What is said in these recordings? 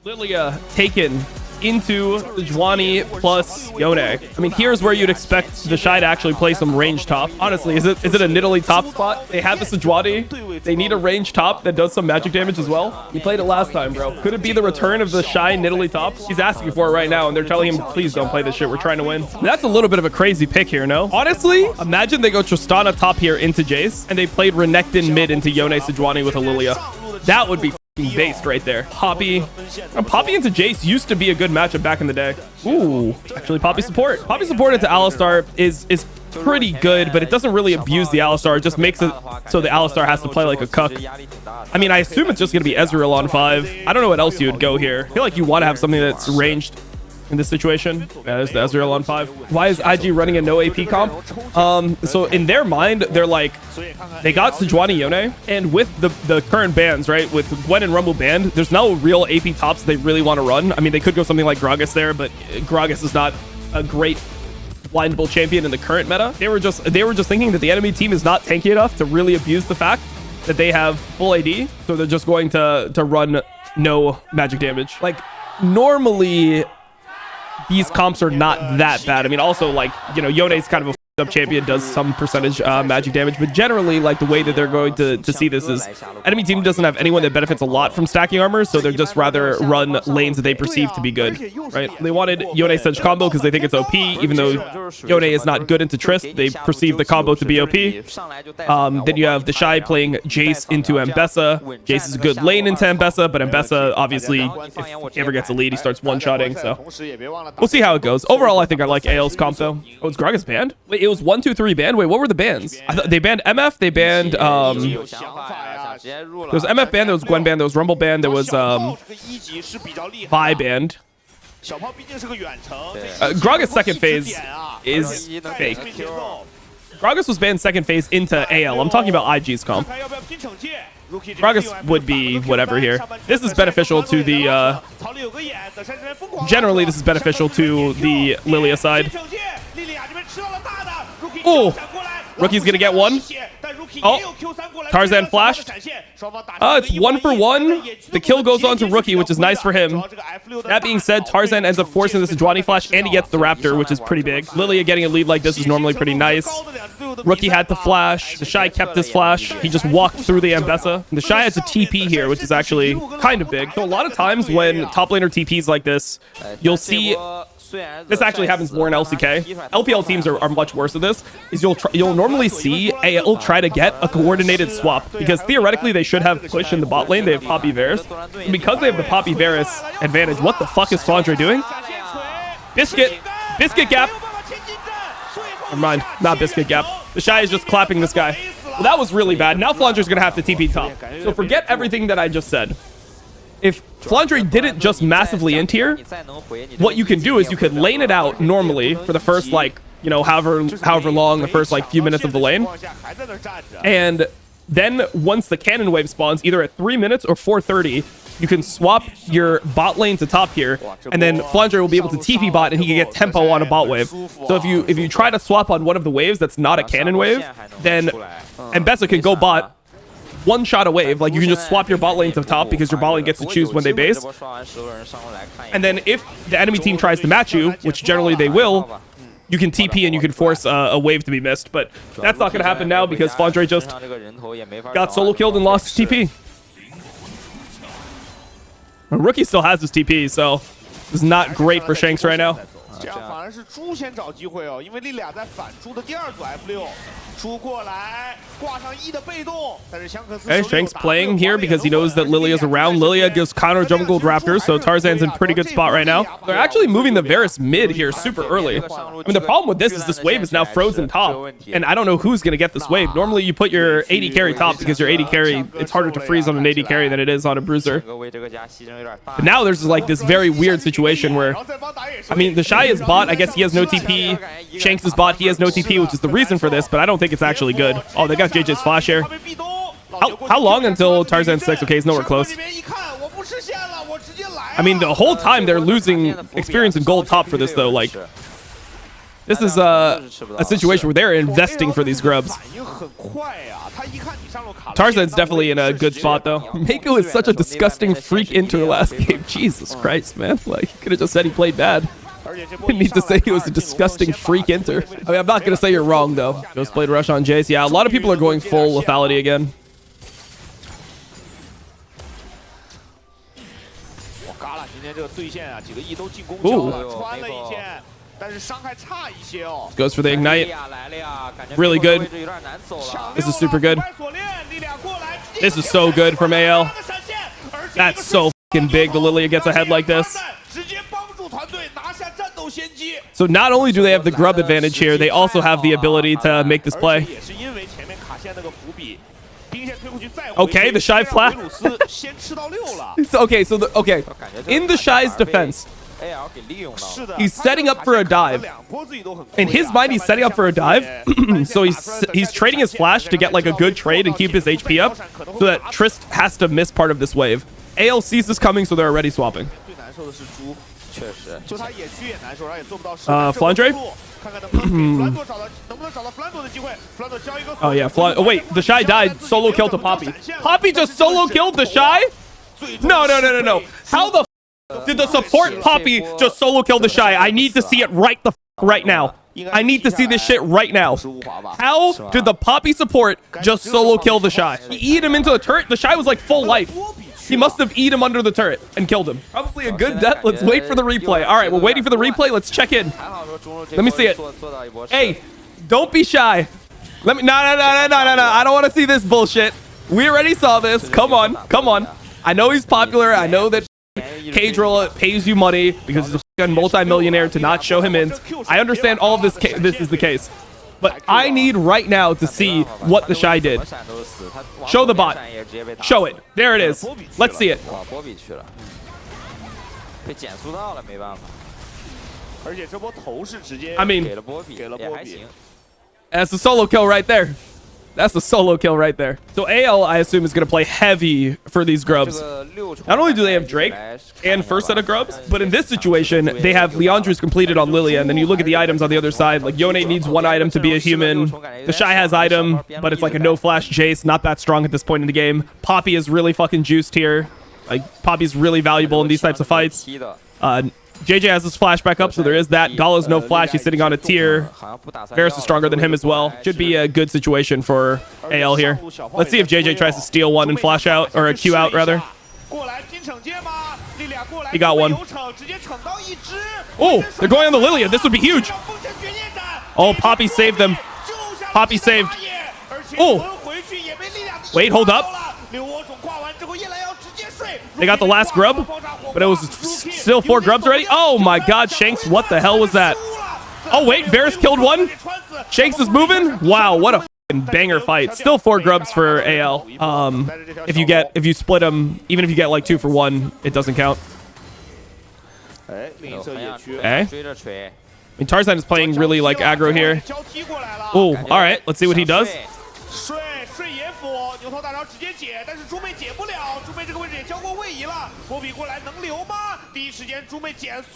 Lilia taken into Sejuani plus Yone. I mean, here's where you'd expect the Shy to actually play some range top. Honestly, is it a Nidalee top spot? They have the Sejuani. They need a range top that does some magic damage as well. We played it last time, bro. Could it be the return of the Shy Nidalee top? He's asking for it right now, and they're telling him, please don't play this shit. We're trying to win. That's a little bit of a crazy pick here, no? Honestly, imagine they go Tristana top here into Jace, and they played Renekton mid into Yone Sejuani with a Lilia. That would be based right there. Poppy into Jace used to be a good matchup back in the day. Ooh, actually Poppy support into Alistar is pretty good, but it doesn't really abuse the Alistar. It just makes it so the Alistar has to play like a cuck. I mean, I assume it's just gonna be Ezreal on 5. I don't know what else you would go here. I feel like you want to have something that's ranged in this situation. Yeah, there's the Ezreal on 5. Why is IG running a no AP comp? So in their mind, they're like, they got Sejuani Yone, and with the current bans, right, with Gwen and Rumble banned, there's no real AP tops they really want to run. I mean, they could go something like Gragas there, but Gragas is not a great blindable champion in the current meta. They were just thinking that the enemy team is not tanky enough to really abuse the fact that they have full AD, so they're just going to run no magic damage. Like, normally these comps are not that bad. I mean, also, like, you know, Yone's kind of a up champion, does some percentage magic damage, but generally, like, the way that they're going to see this is enemy team doesn't have anyone that benefits a lot from stacking armor, so they're just rather run lanes that they perceive to be good, right? They wanted Yone Sedge combo because they think it's OP, even though Yone is not good into Trist. They perceive the combo to be OP. Then you have the Shy playing Jace into Ambessa. Jace is a good lane into Ambessa, but Ambessa, obviously, if he ever gets a lead, he starts one-shotting, so we'll see how it goes. Overall, I think I like AL's comp, though. Oh, is Gragas banned? Wait, it was 1, 2, 3 banned? Wait, what were the bans? I thought they banned MF, they banned, there was MF banned, there was Gwen banned, there was Rumble banned, there was, Vi banned. Gragas second phase is fake. Gragas was banned second phase into AL. I'm talking about IG's comp. Gragas would be whatever here. This is beneficial to the, generally this is beneficial to the Lilia side. Oh, Rookie's gonna get one. Oh, Tarzan flashed. It's 1 for 1. The kill goes on to Rookie, which is nice for him. That being said, Tarzan ends up forcing this Sejuani flash, and he gets the Raptor, which is pretty big. Lilia getting a lead like this is normally pretty nice. Rookie had to flash. The Shy kept his flash. He just walked through the Ambessa. The Shy has a TP here, which is actually kind of big. So a lot of times when top laner TPs like this, you'll see... This actually happens more in LCK. LPL teams are much worse at this. Is you'll normally see AL try to get a coordinated swap, because theoretically they should have push in the bot lane. They have Poppy Varus. And because they have the Poppy Varus advantage, what the fuck is Flandre doing? Biscuit gap. Never mind, not Biscuit gap. The Shy is just clapping this guy. Well, that was really bad. Now Flandre's gonna have to TP top. So forget everything that I just said. If Flandre didn't just massively int here, what you can do is you could lane it out normally for the first, like, you know, however long, the first, like, few minutes of the lane. And then once the cannon wave spawns, either at 3 minutes or 4:30, you can swap your bot lane to top here, and then Flandre will be able to TP bot, and he can get tempo on a bot wave. So if you try to swap on one of the waves that's not a cannon wave, then Ambessa can go bot, one shot a wave. Like, you can just swap your bot lane to top because your bot lane gets to choose when they base. And then if the enemy team tries to match you, which generally they will, you can TP and you can force a wave to be missed. But that's not going to happen now because Flandre just got solo killed and lost his TP. Rookie still has his TP, so it's not great for Shanks right now. Okay, Shanks playing here because he knows that Lilia's around. Lilia gives counter jungled Raptors, so Tarzan's in pretty good spot right now. They're actually moving the Varus mid here super early. I mean, the problem with this is this wave is now frozen top, and I don't know who's going to get this wave. Normally, you put your AD carry top because your AD carry, it's harder to freeze on an AD carry than it is on a bruiser. But now there's like this very weird situation where, I mean, the Shy is bot. I guess he has no TP. Shanks is bot. He has no TP, which is the reason for this, but I don't think it's actually good. Oh, they got JJ's flash here. How long until Tarzan 6? Okay, he's nowhere close. I mean, the whole time they're losing experience in gold top for this, though. Like, This is a situation where they're investing for these grubs. Tarzan's definitely in a good spot, though. Mako is such a disgusting freak inter last game. Jesus Christ, man. Like, he could have just said he played bad. Didn't need to say he was a disgusting freak inter. I mean, I'm not going to say you're wrong, though. Just played Rush on Jace. Yeah, a lot of people are going full lethality again. Ooh. Goes for the ignite. Really good. This is super good. This is so good from AL. That's so fucking big. The Lilia gets ahead like this. So not only do they have the grub advantage here, they also have the ability to make this play. Okay, the Shy flash. Okay, in the Shy's defense, he's setting up for a dive. In his mind, he's setting up for a dive. So he's trading his flash to get like a good trade and keep his HP up, so that Trist has to miss part of this wave. AL sees this coming, so they're already swapping. Flandre? Oh yeah, oh wait, the Shy died. Solo kill to Poppy. Poppy just solo killed the Shy? No. How the did the support Poppy just solo kill the Shy? I need to see it right now. I need to see this shit right now. How did the Poppy support just solo kill the Shy? He eat him into the turret. The Shy was like full life. He must have eat him under the turret and killed him. Probably a good death. Let's wait for the replay. All right, we're waiting for the replay. Let's check in. Let me see it. Hey, don't be shy. Let me. No. I don't want to see this bullshit. We already saw this. Come on. I know he's popular. I know that K-Drill pays you money because he's a multi-millionaire to not show him in. I understand all of this. This is the case. But I need right now to see what the Shy did. Show the bot. Show it. There it is. Let's see it. I mean, that's a solo kill right there. That's a solo kill right there. So AL, I assume, is going to play heavy for these grubs. Not only do they have Drake and first set of grubs, but in this situation, they have Leandre's completed on Lilia. And then you look at the items on the other side. Like, Yone needs one item to be a human. The Shy has item, but it's like a no-flash Jace. Not that strong at this point in the game. Poppy is really fucking juiced here. Like, Poppy's really valuable in these types of fights. JJ has his flash back up, so there is that. Gala's no flash. He's sitting on a tier. Varus is stronger than him as well. Should be a good situation for AL here. Let's see if JJ tries to steal one and flash out, or a Q out, rather. He got one. Oh, they're going on the Lilia. This would be huge. Oh, Poppy saved them. Poppy saved. Oh. Wait, hold up. They got the last grub, but it was still 4 grubs already. Oh my god, Shanks, what the hell was that? Oh wait, Varus killed one. Shanks is moving. Wow, what a f***ing banger fight. Still 4 grubs for AL. If you split them, even if you get like 2 for 1, it doesn't count. Okay. I mean, Tarzan is playing really like aggro here. Oh, all right, let's see what he does.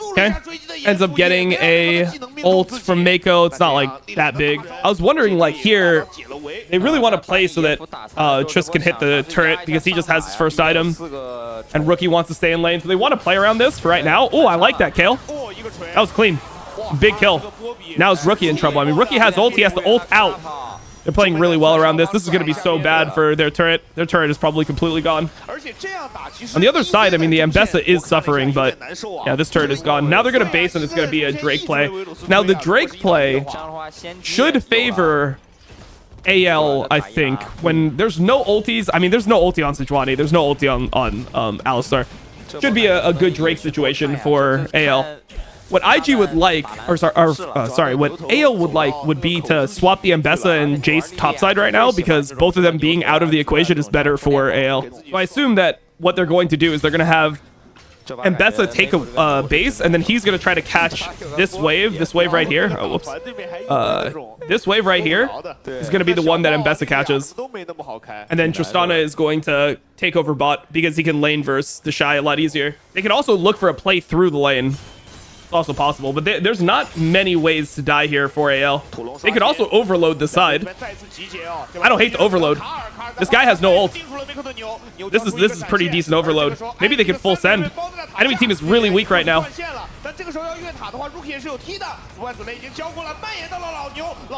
Okay. Ends up getting a ult from Mako. It's not like that big. I was wondering, like, here, they really want to play so that Triss can hit the turret because he just has his first item and Rookie wants to stay in lane. So they want to play around this for right now. Oh, I like that, Kale. That was clean. Big kill. Now is Rookie in trouble. I mean, Rookie has ult. He has to ult out. They're playing really well around this. This is going to be so bad for their turret. Their turret is probably completely gone. On the other side, I mean, the Ambessa is suffering, but yeah, this turret is gone. Now they're going to base, and it's going to be a Drake play. Now, the Drake play should favor AL, I think, when there's no ultis. I mean, there's no ulti on Sejuani. There's no ulti on Alistar. Should be a good Drake situation for AL. What IG would like, what AL would like would be to swap the Ambessa and Jace topside right now, because both of them being out of the equation is better for AL. So I assume that what they're going to do is they're going to have Ambessa take a base, and then he's going to try to catch this wave right here. Oh, whoops. This wave right here is going to be the one that Ambessa catches. And then Tristana is going to take over bot because he can lane verse the Shy a lot easier. They can also look for a play through the lane. It's also possible, but there's not many ways to die here for AL. They could also overload the side. I don't hate the overload. This guy has no ult. This is pretty decent overload. Maybe they could full send. Enemy team is really weak right now.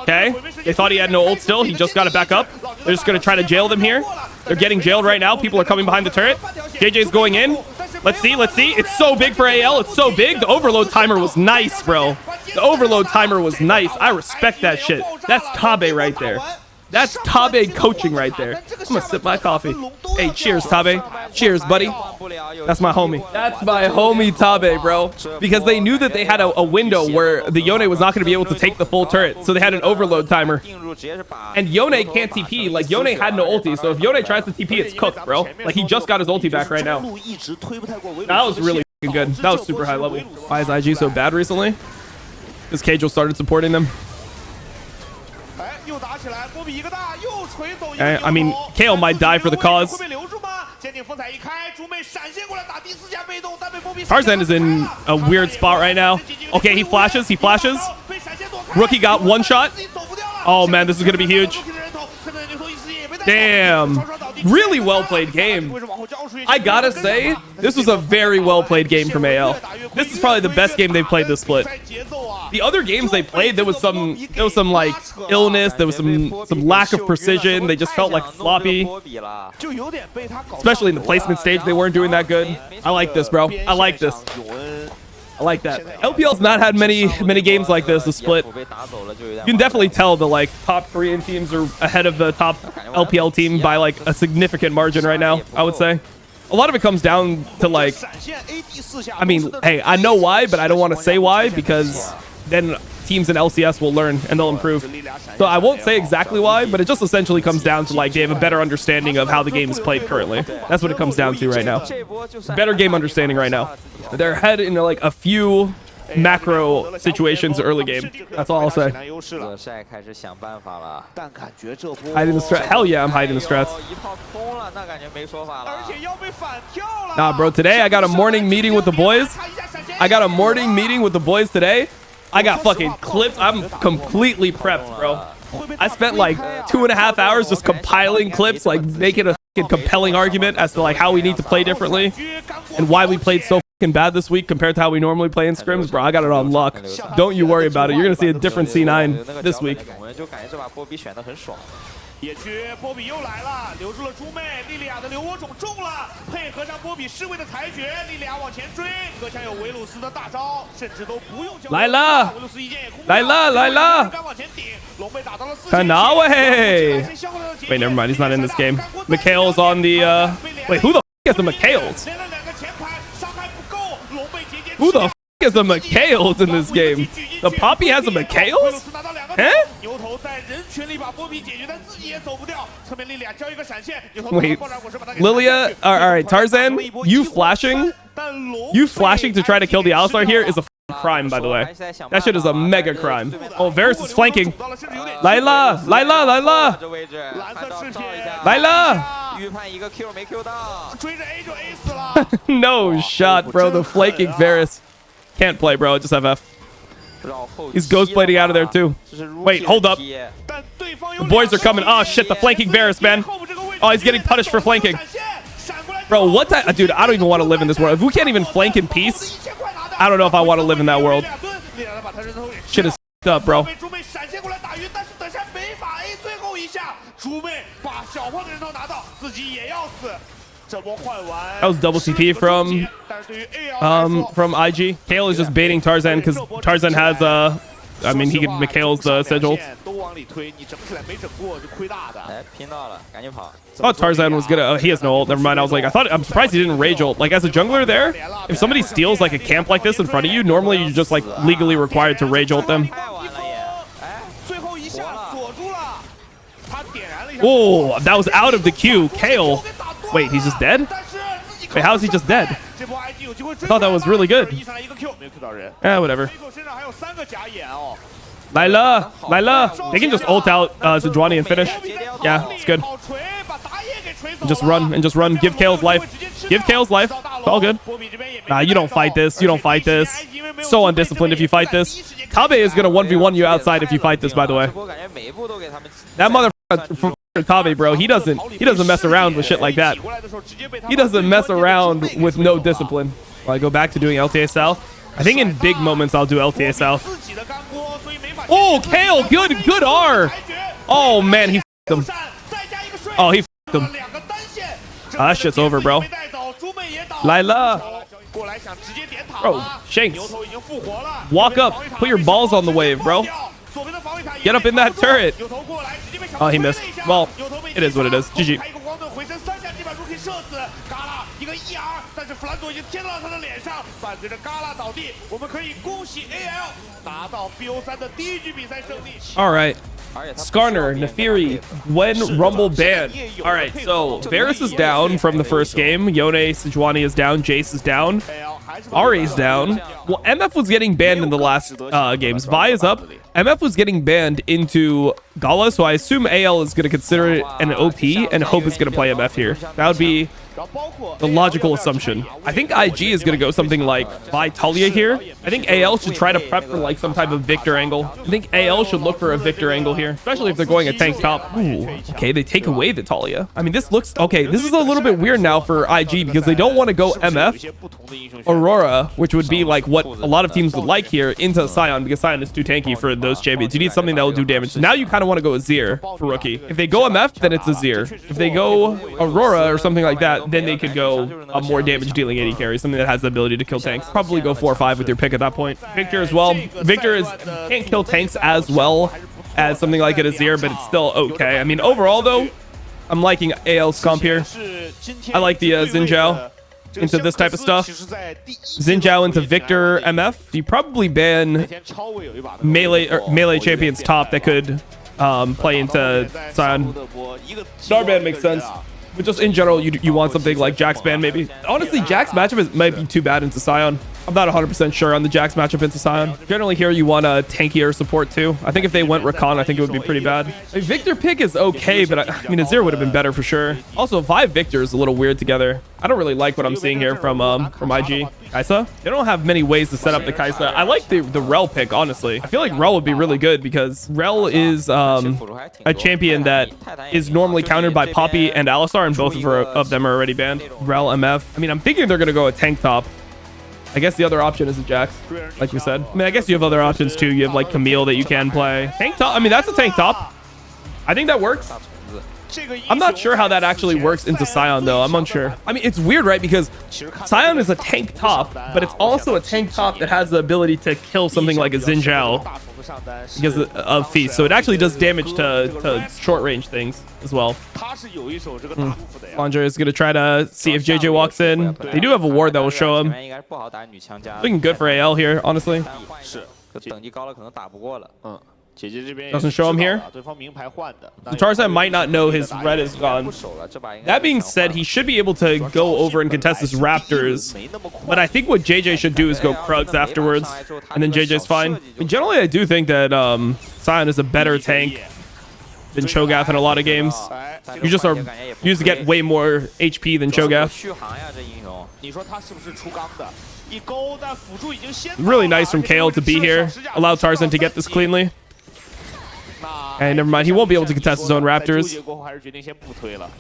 Okay, they thought he had no ult still. He just got it back up. They're just going to try to jail them here. They're getting jailed right now. People are coming behind the turret. JJ's going in. Let's see. It's so big for AL. It's so big. The overload timer was nice, bro. The overload timer was nice. I respect that shit. That's Tabe right there. That's Tabe coaching right there. I'm gonna sip my coffee. Hey, cheers, Tabe. Cheers, buddy. That's my homie. That's my homie, Tabe, bro. Because they knew that they had a window where the Yone was not going to be able to take the full turret. So they had an overload timer. And Yone can't TP. Like, Yone had no ulti. So if Yone tries to TP, it's cooked, bro. Like, he just got his ulti back right now. That was really good. That was super high level. Why is IG so bad recently? Because Keijo started supporting them. I mean, Kale might die for the cause. Tarzan is in a weird spot right now. Okay, he flashes. Rookie got one shot. Oh, man, this is going to be huge. Damn. Really well played game. I gotta say, this was a very well played game from AL. This is probably the best game they've played this split. The other games they played, there was some like illness, there was some lack of precision. They just felt like floppy. Especially in the placement stage, they weren't doing that good. I like this, bro. I like this. I like that. LPL's not had many games like this, the split. You can definitely tell the like top Korean teams are ahead of the top LPL team by like a significant margin right now, I would say. A lot of it comes down to like, I mean, hey, I know why, but I don't want to say why because then teams in LCS will learn and they'll improve. So I won't say exactly why, but it just essentially comes down to like they have a better understanding of how the game is played currently. That's what it comes down to right now. Better game understanding right now. They're ahead in like a few macro situations early game. That's all I'll say. Hiding the strat. Hell yeah, I'm hiding the strats. Nah, bro, today I got a morning meeting with the boys. Today. I got fucking clips. I'm completely prepped, bro. I spent like 2.5 hours just compiling clips, like making a fucking compelling argument as to like how we need to play differently and why we played so fucking bad this week compared to how we normally play in scrims, bro. I got it on luck. Don't you worry about it. You're gonna see a different C9 this week. 野区波比又来了，留住了猪妹，莉莉娅的留我种中了，配合上波比侍卫的裁决，莉莉娅往前追，隔墙有维鲁斯的大招，甚至都不用交。来了，维鲁斯一剑也空了，敢往前顶，龙被打到了4千。Wait, never mind. He's not in this game. Mikhail's on the. Wait, who the f is the Mikhails? Who the f is the Mikhails in this game? The Poppy has a Mikhails? Huh? Wait, Lilia, all right, Tarzan, you flashing to try to kill the Alistar here is a crime, by the way. That shit is a mega crime. Oh, Varus is flanking. Layla! No shot, bro. The flanking Varus. Can't play, bro. Just FF. He's ghost blading out of there too. Wait, hold up. The boys are coming. Oh shit, the flanking Varus, man. Oh, he's getting punished for flanking. Bro, what that? Dude, I don't even want to live in this world. If we can't even flank in peace, I don't know if I want to live in that world. Shit is f***ed up, bro. That was double CP from IG. Kale is just baiting Tarzan because Tarzan has I mean, he can Mikhail's the sigil. Thought Tarzan was gonna. Oh, he has no ult. Never mind. I was like, I'm surprised he didn't rage ult. Like as a jungler there, if somebody steals like a camp like this in front of you, normally you're just like legally required to rage ult them. Oh, that was out of the queue. Kale. Wait, he's just dead? Wait, how is he just dead? I thought that was really good. Whatever. Layla. They can just ult out Sejuani and finish. Yeah, it's good. Just run. Give Kale's life. It's all good. Nah, you don't fight this. so undisciplined if you fight this. Tabe is going to 1v1 you outside if you fight this, by the way. That motherfucker from Tabe, bro, he doesn't mess around with shit like that. He doesn't mess around with no discipline. Well, I go back to doing LTA South. I think in big moments I'll do LTA South. Oh, Kale, good R. Oh man, he f***ed him. Oh, he f***ed him. Oh, that shit's over, bro. Lila. Bro, Shanks. Walk up. Put your balls on the wave, bro. Get up in that turret. Oh, he missed. Well, it is what it is. GG. All right. Skarner, Nefiri, Gwen, Rumble, Ban. All right, so Varus is down from the first game. Yone, Sejuani is down. Jace is down. Ari's down. Well, MF was getting banned in the last games. Vi is up. MF was getting banned into Gala, so I assume AL is going to consider it an OP, and Hope is going to play MF here. That would be the logical assumption. I think IG is going to go something like Vi Talia here. I think AL should try to prep for like some type of Victor angle. I think AL should look for a Victor angle here, especially if they're going a tank top. Ooh, okay, they take away the Talia. I mean, this looks okay. This is a little bit weird now for IG because they don't want to go MF Aurora, which would be like what a lot of teams would like here, into Sion, because Sion is too tanky for those champions. You need something that will do damage. So now you kind of want to go Azir for rookie. If they go MF, then it's Azir. If they go Aurora or something like that, then they could go a more damage dealing AD carry, something that has the ability to kill tanks. Probably go 4 or 5 with your pick at that point. Victor as well. Victor can't kill tanks as well as something like an Azir, but it's still okay. I mean, overall though, I'm liking AL's comp here. I like the Xin Zhao into this type of stuff. Xin Zhao into Victor MF. You probably ban melee champions top that could play into Sion. Starban makes sense. But just in general, you want something like Jax ban maybe. Honestly, Jax matchup might be too bad into Sion. I'm not 100% sure on the Jax matchup into Sion. Generally here, you want a tankier support too. I think if they went Rakan, I think it would be pretty bad. I mean, Victor pick is okay, but I mean, Azir would have been better for sure. Also, 5 Victor is a little weird together. I don't really like what I'm seeing here from IG. Kaisa? They don't have many ways to set up the Kaisa. I like the Rel pick, honestly. I feel like Rel would be really good because Rel is a champion that is normally countered by Poppy and Alistar, and both of them are already banned. Rel, MF. I mean, I'm thinking they're going to go a tank top. I guess the other option is a Jax, like we said. I mean, I guess you have other options too. You have like Camille that you can play. Tank top. I mean, that's a tank top. I think that works. I'm not sure how that actually works into Sion though. I'm unsure. I mean, it's weird, right? Because Sion is a tank top, but it's also a tank top that has the ability to kill something like a Xin Zhao because of Feast. So it actually does damage to short range things as well. Andre is going to try to see if JJ walks in. They do have a ward that will show him. Looking good for AL here, honestly. Doesn't show him here. So Tarzan might not know his red is gone. That being said, he should be able to go over and contest his Raptors. But I think what JJ should do is go Krugs afterwards. And then JJ's fine. I mean, generally, I do think that Sion is a better tank than Cho'Gath in a lot of games. You just are used to get way more HP than Cho'Gath. Really nice from Kale to be here. Allow Tarzan to get this cleanly. And never mind, he won't be able to contest his own Raptors.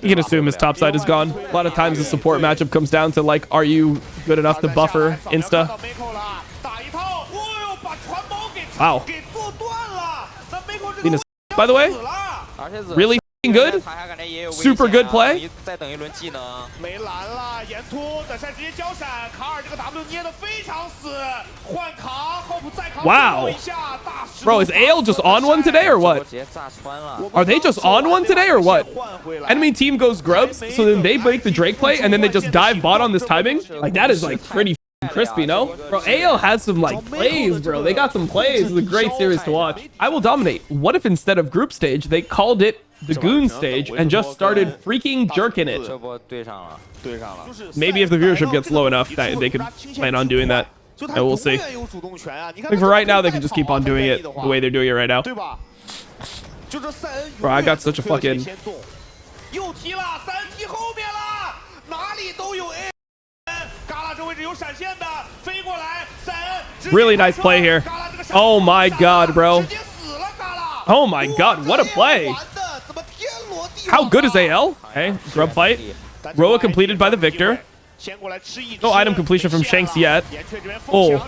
You can assume his top side is gone. A lot of times the support matchup comes down to like, are you good enough to buffer insta? Wow. Venus, by the way, really f***ing good. Super good play. Wow. Bro, is AL just on one today or what? Are they just on one today or what? Enemy team goes grubs, so then they break the Drake play, and then they just dive bot on this timing? Like, that is like pretty crispy, no? Bro, AL has some like plays, bro. They got some plays. It's a great series to watch. IWillDominate. What if instead of group stage, they called it the Goon stage and just started freaking jerking it? Maybe if the viewership gets low enough, that they could plan on doing that. And we'll see. I think for right now, they can just keep on doing it the way they're doing it right now. Bro, I got such a fucking... Really nice play here. Oh my god, bro. Oh my god, what a play. How good is AL? Okay, grub fight. Roa completed by the Victor. No item completion from Shanks yet. Oh.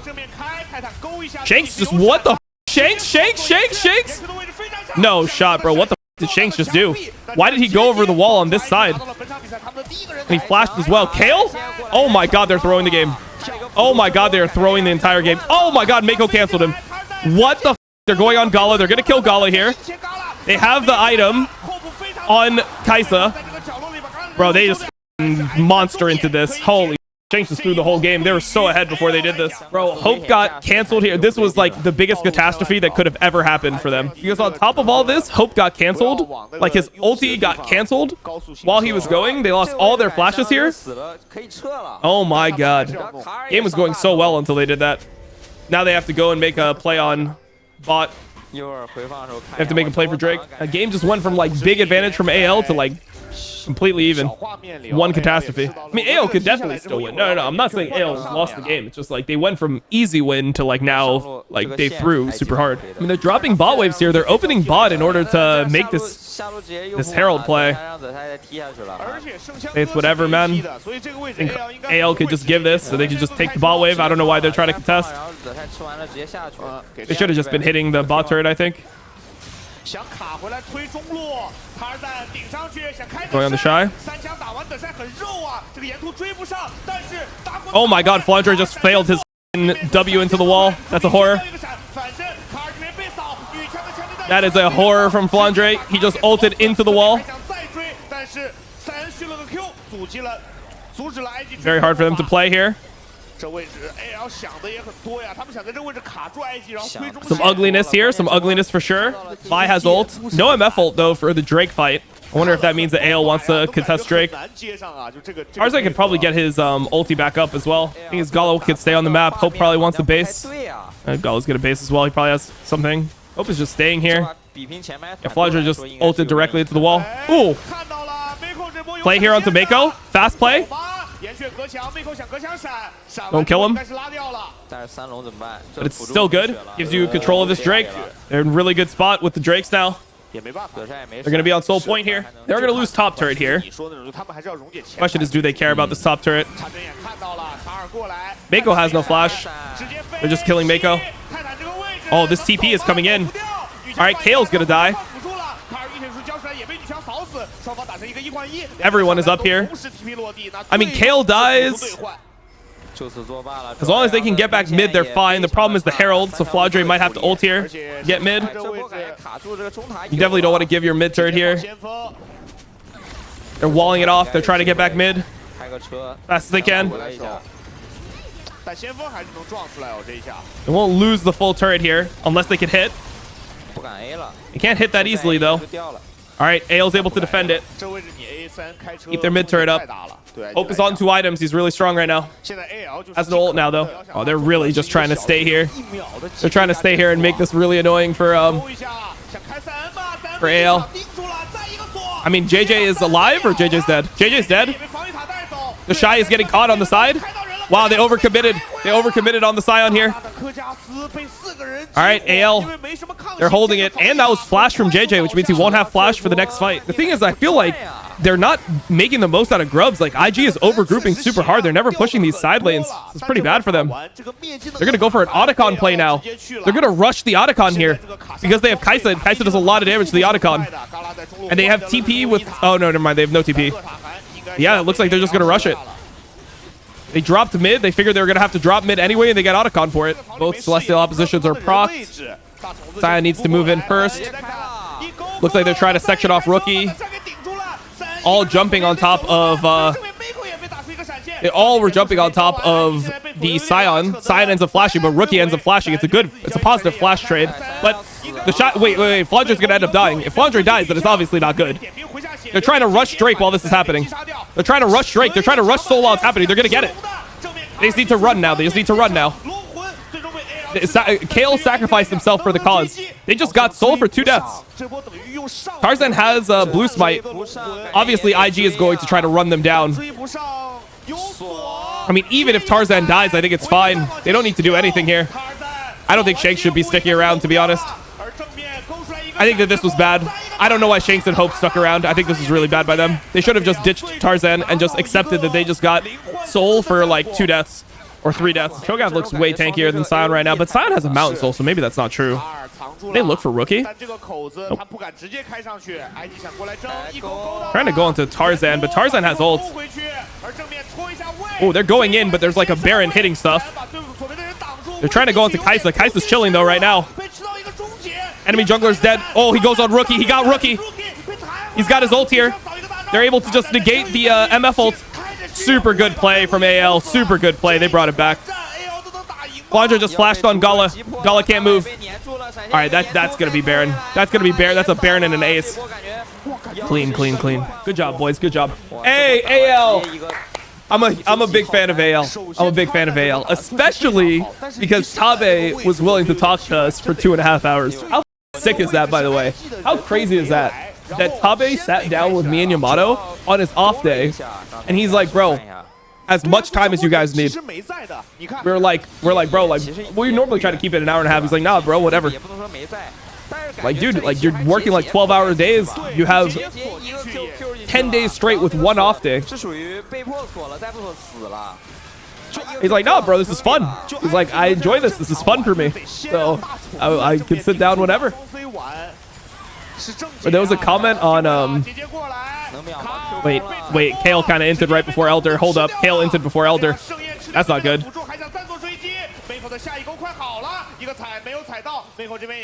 Shanks just, what the f? Shanks? No shot, bro. What the f did Shanks just do? Why did he go over the wall on this side? And he flashed as well. Kale? Oh my god, they're throwing the game. Oh my god, they are throwing the entire game. Oh my god, Mako canceled him. What the f? They're going on Gala. They're gonna kill Gala here. They have the item on Kaisa. Bro, they just monster into this. Holy Shanks just threw the whole game. They were so ahead before they did this. Bro, Hope got canceled here. This was like the biggest catastrophe that could have ever happened for them. Because on top of all this, Hope got canceled. Like his ulti got canceled while he was going. They lost all their flashes here. Oh my god. Game was going so well until they did that. Now they have to go and make a play on bot. They have to make a play for Drake. A game just went from like big advantage from AL to like completely even. One catastrophe. I mean, AL could definitely still win. No. I'm not saying AL lost the game. It's just like they went from easy win to like now, like they threw super hard. I mean, they're dropping bot waves here. They're opening bot in order to make this Herald play. It's whatever, man. I think AL could just give this so they could just take the bot wave. I don't know why they're trying to contest. They should have just been hitting the bot turret, I think. Going on the Shy. Oh my god, Flandre just failed his W into the wall. That's a horror. That is a horror from Flandre. He just ulted into the wall. Very hard for them to play here. Some ugliness here, some ugliness for sure. Vi has ult. No MF ult though for the Drake fight. I wonder if that means that AL wants to contest Drake. Kha'zix could probably get his ulti back up as well. I think his Gala could stay on the map. Hope probably wants the base. Gala's get a base as well. He probably has something. Hope is just staying here. Yeah, Flandre just ulted directly into the wall. Ooh. Play here onto Mako. Fast play. Don't kill him. But it's still good. Gives you control of this Drake. They're in a really good spot with the Drakes now. They're going to be on soul point here. They're going to lose top turret here. Question is, do they care about this top turret? Mako has no flash. They're just killing Mako. Oh, this TP is coming in. All right, Kale's going to die. Everyone is up here. I mean, Kale dies. As long as they can get back mid, they're fine. The problem is the Herald, so Flandre might have to ult here. Get mid. You definitely don't want to give your mid turret here. They're walling it off. They're trying to get back mid fast as they can. They won't lose the full turret here unless they can hit. They can't hit that easily, though. All right, AL's able to defend it. Keep their mid turret up. Hope is on 2 items. He's really strong right now. Has no ult now, though. Oh, they're really just trying to stay here. They're trying to stay here and make this really annoying for AL. I mean, JJ is alive or JJ's dead? JJ's dead. The Shy is getting caught on the side. Wow, they overcommitted. They overcommitted on the Scion here. All right, AL. They're holding it. And that was flash from JJ, which means he won't have flash for the next fight. The thing is, I feel like they're not making the most out of grubs. Like, IG is overgrouping super hard. They're never pushing these side lanes. It's pretty bad for them. They're going to go for an Otacon play now. They're going to rush the Otacon here because they have Kaisa. And Kaisa does a lot of damage to the Otacon. And they have TP with... Oh, no, never mind. They have no TP. Yeah, it looks like they're just going to rush it. They dropped mid. They figured they were going to have to drop mid anyway, and they got Otacon for it. Both Celestial oppositions are procced. Sion needs to move in first. Looks like they're trying to section off Rookie. All jumping on top of... they all were jumping on top of the Sion. Sion ends up flashing, but Rookie ends up flashing. It's a positive flash trade. But the shot... Wait. Flandre's going to end up dying. If Flandre dies, then it's obviously not good. They're trying to rush Drake while this is happening. They're trying to rush Drake. They're trying to rush Soul while it's happening. They're going to get it. They just need to run now. Kale sacrificed himself for the cause. They just got Soul for 2 deaths. Tarzan has Blue Smite. Obviously, IG is going to try to run them down. I mean, even if Tarzan dies, I think it's fine. They don't need to do anything here. I don't think Shanks should be sticking around, to be honest. I think that this was bad. I don't know why Shanks and Hope stuck around. I think this was really bad by them. They should have just ditched Tarzan and just accepted that they just got Soul for like 2 deaths or 3 deaths. Cho'Gath looks way tankier than Sion right now, but Sion has a Mountain Soul, so maybe that's not true. They look for Rookie. Nope. Trying to go into Tarzan, but Tarzan has ult. Oh, they're going in, but there's like a Baron hitting stuff. They're trying to go into Kai'Sa. Kai'Sa's chilling though right now. Enemy jungler's dead. Oh, he goes on Rookie. He got Rookie. He's got his ult here. They're able to just negate the MF ult. Super good play from AL. Super good play. They brought it back. Flandra just flashed on Gala. Gala can't move. All right, that's going to be Baron. That's going to be Baron. That's a Baron and an ace. Clean, clean, clean. Good job, boys. Good job. Hey, AL. I'm a big fan of AL. I'm a big fan of AL, especially because Tabe was willing to talk to us for 2.5 hours. How sick is that, by the way? How crazy is that? That Tabe sat down with me and Yamato on his off day, and he's like, bro, as much time as you guys need. We're like, bro, like, we normally try to keep it an hour and a half. He's like, nah, bro, whatever. Like, dude, like, you're working like 12-hour days. You have 10 days straight with 1 off day. He's like, no, bro, this is fun. He's like, I enjoy this. This is fun for me. So I can sit down whenever. But there was a comment on, wait, Kale kind of inted right before Elder. Hold up, Kale inted before Elder. That's not good. You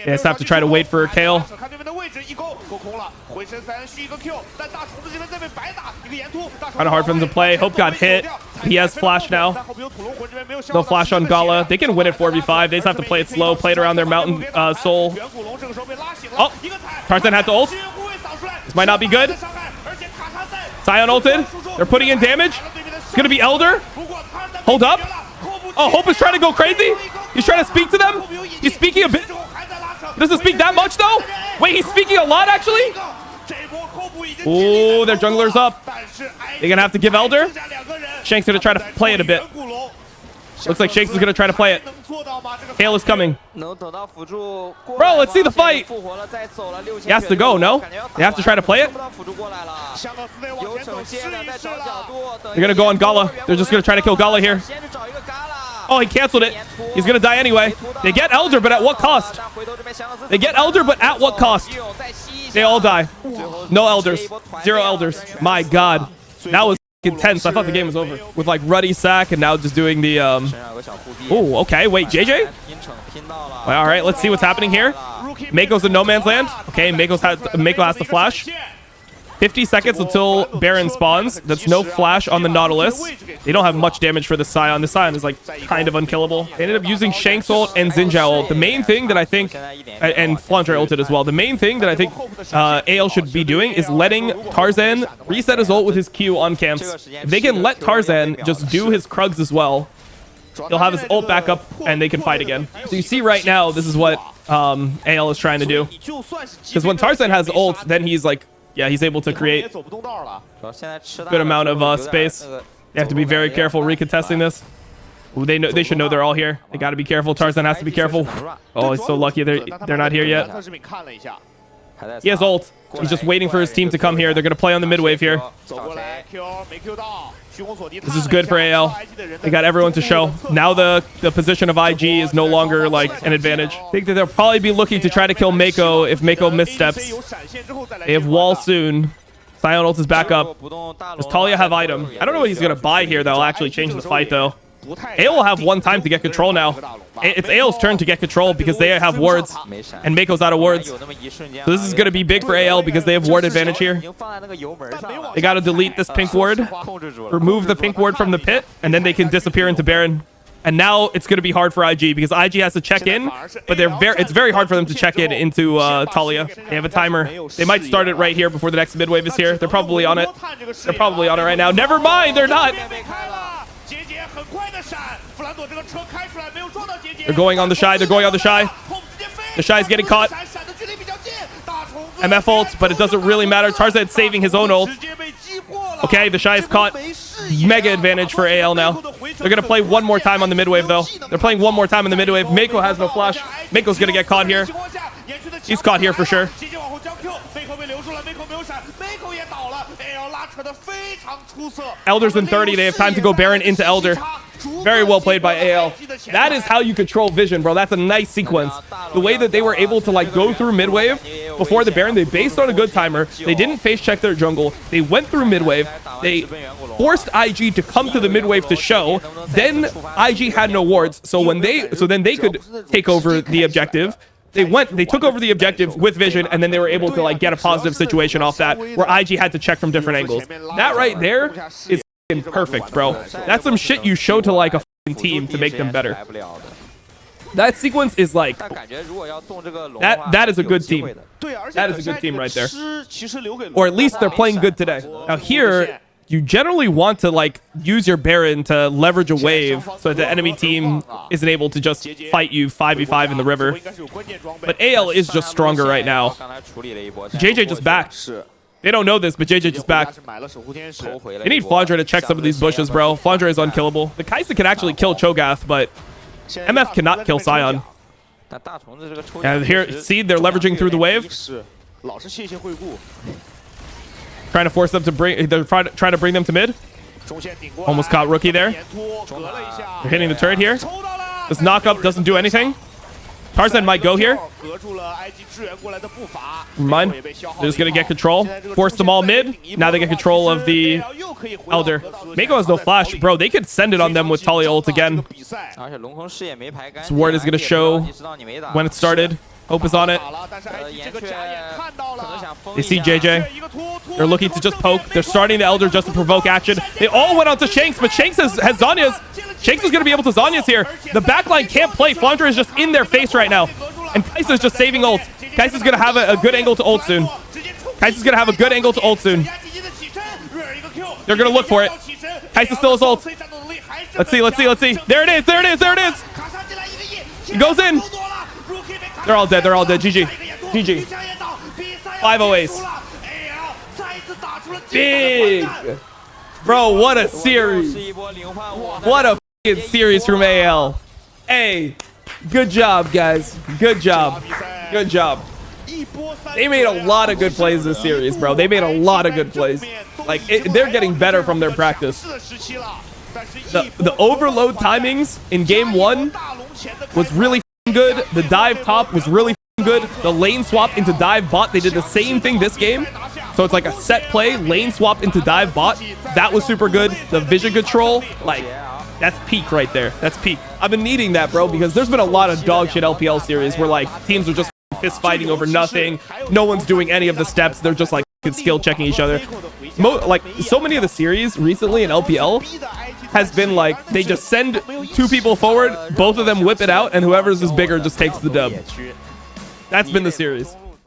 just have to try to wait for Kale. Kind of hard for them to play. Hope got hit. He has flash now. No flash on Gala. They can win it 4v5. They just have to play it slow, play it around their Mountain Soul. Oh, Tarzan had to ult. This might not be good. Sion ulted. They're putting in damage. It's going to be Elder. Hold up. Oh, Hope is trying to go crazy. He's trying to speak to them. He's speaking a bit. He doesn't speak that much, though. Wait, he's speaking a lot, actually? Oh, their jungler's up. They're going to have to give Elder. Shanks going to try to play it a bit. Looks like Shanks is going to try to play it. Kale is coming. Bro, let's see the fight. He has to go, no? They have to try to play it? They're going to go on Gala. They're just going to try to kill Gala here. Oh, he canceled it. He's going to die anyway. They get Elder, but at what cost? They get Elder, but at what cost? They all die. No Elders. 0 Elders. My God. That was intense. I thought the game was over. With like Ruddy sack and now just doing the oh, okay. Wait, JJ? All right, let's see what's happening here. Mako's in no man's land. Okay, Mako has to flash. 50 seconds until Baron spawns. That's no flash on the Nautilus. They don't have much damage for the Sion. The Sion is like kind of unkillable. They ended up using Shanks ult and Xinjiao ult. The main thing that I think, and Flandre ulted as well. The main thing that I think AL should be doing is letting Tarzan reset his ult with his Q on camps. If they can let Tarzan just do his Krugs as well, he'll have his ult back up and they can fight again. So you see right now, this is what AL is trying to do. Because when Tarzan has ult, then he's like, yeah, he's able to create a good amount of space. They have to be very careful recontesting this. Ooh, they should know they're all here. They got to be careful. Tarzan has to be careful. Oh, he's so lucky they're not here yet. He has ult. He's just waiting for his team to come here. They're going to play on the mid wave here. This is good for AL. They got everyone to show. Now the position of IG is no longer like an advantage. I think that they'll probably be looking to try to kill Mako if Mako missteps. They have wall soon. Sion ult is back up. Does Talia have item? I don't know what he's going to buy here that'll actually change the fight though. AL will have 1 time to get control now. It's AL's turn to get control because they have wards and Mako's out of wards. So this is going to be big for AL because they have ward advantage here. They got to delete this pink ward, remove the pink ward from the pit, and then they can disappear into Baron. And now it's going to be hard for IG because IG has to check in, but it's very hard for them to check in into Talia. They have a timer. They might start it right here before the next mid wave is here. They're probably on it. They're probably on it right now. Never mind, they're not. They're going on the Shy. They're going on the Shy. The Shy's getting caught. MF ult, but it doesn't really matter. Tarzan's saving his own ult. Okay, the Shy is caught. Mega advantage for AL now. They're going to play one more time on the mid wave, though. They're playing one more time on the mid wave. Mako has no flash. Mako's going to get caught here. He's caught here for sure. Elder's in 30. They have time to go Baron into Elder. Very well played by AL. That is how you control vision, bro. That's a nice sequence. The way that they were able to like go through mid wave before the Baron, they based on a good timer. They didn't face check their jungle. They went through mid wave. They forced IG to come to the mid wave to show. Then IG had no wards, so then they could take over the objective. They took over the objective with vision, and then they were able to like get a positive situation off that where IG had to check from different angles. That right there is perfect, bro. That's some shit you show to like a team to make them better. That sequence is like that is a good team. That is a good team right there. Or at least they're playing good today. Now here, you generally want to like use your Baron to leverage a wave so that the enemy team isn't able to just fight you 5v5 in the river. But AL is just stronger right now. JJ just backed. They don't know this, but JJ just backed. They need Flandre to check some of these bushes, bro. Flandre is unkillable. The kha'zix can actually kill Cho'Gath, but MF cannot kill Sion. And here, see, they're leveraging through the wave. Trying to force them to bring... They're trying to bring them to mid. Almost caught Rookie there. They're hitting the turret here. This knock-up doesn't do anything. Tarzan might go here. Mine. They're just going to get control. Force them all mid. Now they get control of the Elder. Mako has no flash. Bro, they could send it on them with Talia ult again. This ward is going to show when it started. Hope is on it. They see JJ. They're looking to just poke. They're starting the Elder just to provoke action. They all went on to Shanks, but Shanks has Zanya's. Shanks is going to be able to Zanya's here. The backline can't play. Flandre is just in their face right now. And Kai'Sa is just saving ult. Kai'Sa is going to have a good angle to ult soon. Kai'Sa is going to have a good angle to ult soon. They're going to look for it. Kai'Sa still has ult. Let's see, let's see, let's see. There it is, there it is, there it is. He goes in. They're all dead. They're all dead. GG. GG. 5-0 ace. Big. Bro, what a series. What a f***ing series from AL. Hey, good job, guys. Good job. Good job. They made a lot of good plays this series, bro. They made a lot of good plays. Like, they're getting better from their practice. The overload timings in game 1 was really good. The dive top was really good. The lane swap into dive bot, they did the same thing this game. So it's like a set play, lane swap into dive bot. That was super good. The vision control, like, that's peak right there. That's peak. I've been needing that, bro, because there's been a lot of dog shit LPL series where like teams are just fist fighting over nothing. No one's doing any of the steps. They're just like skill checking each other. Like so many of the series recently in LPL has been like they just send 2 people forward, both of them whip it out, and whoever's is bigger just takes the dub. That's been the series.